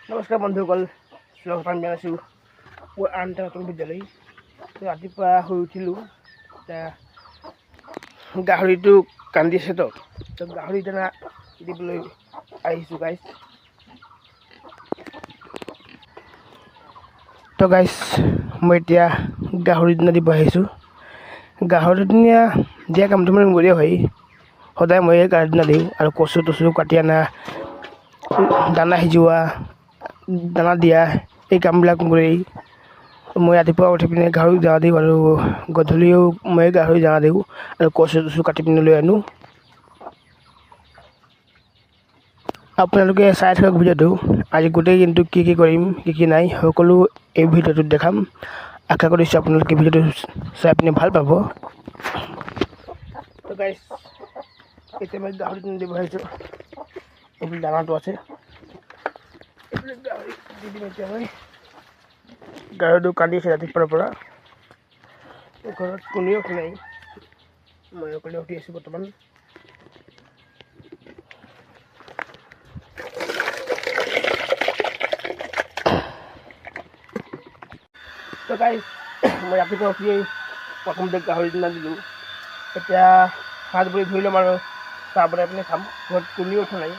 নমস্কাৰ বন্ধুসকল, স্বাগতম জনাইছোঁ মোৰ আন এটা নতুন ভিডিঅ'লৈ। ৰাতিপুৱা শুই উঠিলোঁ, গাহৰিটো কান্দি আছে তো গাহৰি দানা দিবলৈ আহিছোঁ গাইছ। তো গাইছ মই এতিয়া গাহৰি দানা দিব আহিছোঁ। গাহৰি দানা দিয়া কামটো মানে মোৰে হয়, সদায় ময়ে গাহৰি দানা দিওঁ আৰু কচু টচু কাটি অনা, দানা সিজোৱা, দানা দিয়া এই কামবিলাক মোৰেই। মই ৰাতিপুৱা উঠি পিনে গাহৰিক দানা দিওঁ আৰু গধূলিও মই গাহৰি দানা দিওঁ আৰু কচু টচু কাটি পিনে লৈ আনো। আপোনালোকে চাই থাকক ভিডিঅ'টো। আজি গোটেই দিনটো কি কি কৰিম কি কি নাই সকলো এই ভিডিঅ'টোত দেখাম। আশা কৰিছোঁ আপোনালোকে ভিডিঅ'টো চাই পিনে ভাল পাব। তো গাইছ এতিয়া মই গাহৰি দানা দিব আহিছোঁ। এইবিলাক দানাটো আছে, এইবিলাক গাহৰি দি দিম এতিয়া মই। গাহৰিটো কান্দি আছে ৰাতিপুৱাৰ পৰা, ঘৰত কোনেও উঠি নাই, মই অকলে উঠি আছোঁ বৰ্তমান। তো গাইছ মই ৰাতিপুৱা উঠিয়েই প্ৰথমতে গাহৰি দানা দিলোঁ। এতিয়া হাত ভৰি ধুই ল'ম আৰু চাহ বনাই পিনে খাম। ঘৰত কোনেও উঠা নাই,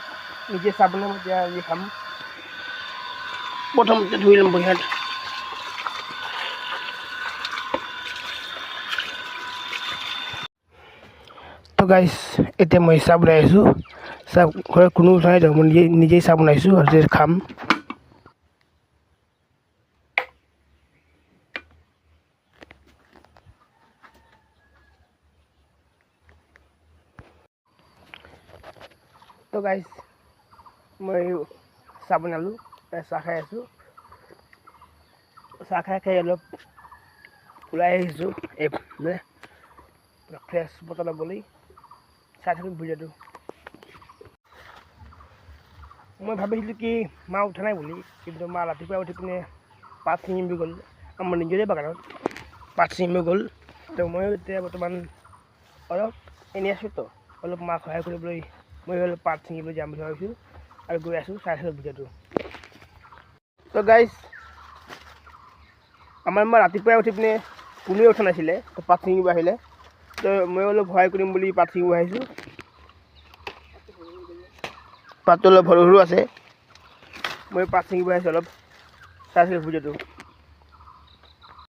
নিজে চাহ বনাম এতিয়া নিজে খাম। প্ৰথমতে ধুই ল'ম ভৰি হাত। তো গাইছ এতিয়া মই চাহ বনাই আছোঁ। চাহ ঘৰত কোনো উঠা নাই, মই নিজেই চাহ বনাইছোঁ আৰু খাম। তো গাইছ মই চাহ বনালোঁ, চাহ খাই আছোঁ। চাহ খাই অলপ ওলাই আহিছোঁ এই ফ্ৰেছ বতৰ ল'বলৈ। চাই থাকক ভিডিঅ'টো। মই ভাবিছিলোঁ কি মা উঠা নাই বুলি, কিন্তু মা ৰাতিপুৱা উঠি পিনে পাত ছিঙিব গ'ল। আমাৰ নিজৰে বাগানত পাত ছিঙিব গ'ল। তো ময়ো এতিয়া বৰ্তমান অলপ এনেই আছোঁ, তো অলপ মাক সহায় কৰিবলৈ মই অলপ পাত ছিঙিবলৈ যাম বুলি ভাবিছোঁ আৰু গৈ আছোঁ। চাই থাকক ভিডিঅ'টো। তো গাইছ আমাৰ মা ৰাতিপুৱাই উঠি পিনে কোনেও উঠা নাছিলে, পাত ছিঙিব আহিলে। তো মই অলপ সহায় কৰিম বুলি পাত ছিঙিব আহিছোঁ। পাতটো অলপ সৰু সৰু আছে, মই পাত ছিঙিব আহিছোঁ অলপ। চাই থাকক ভিডিঅ'টো।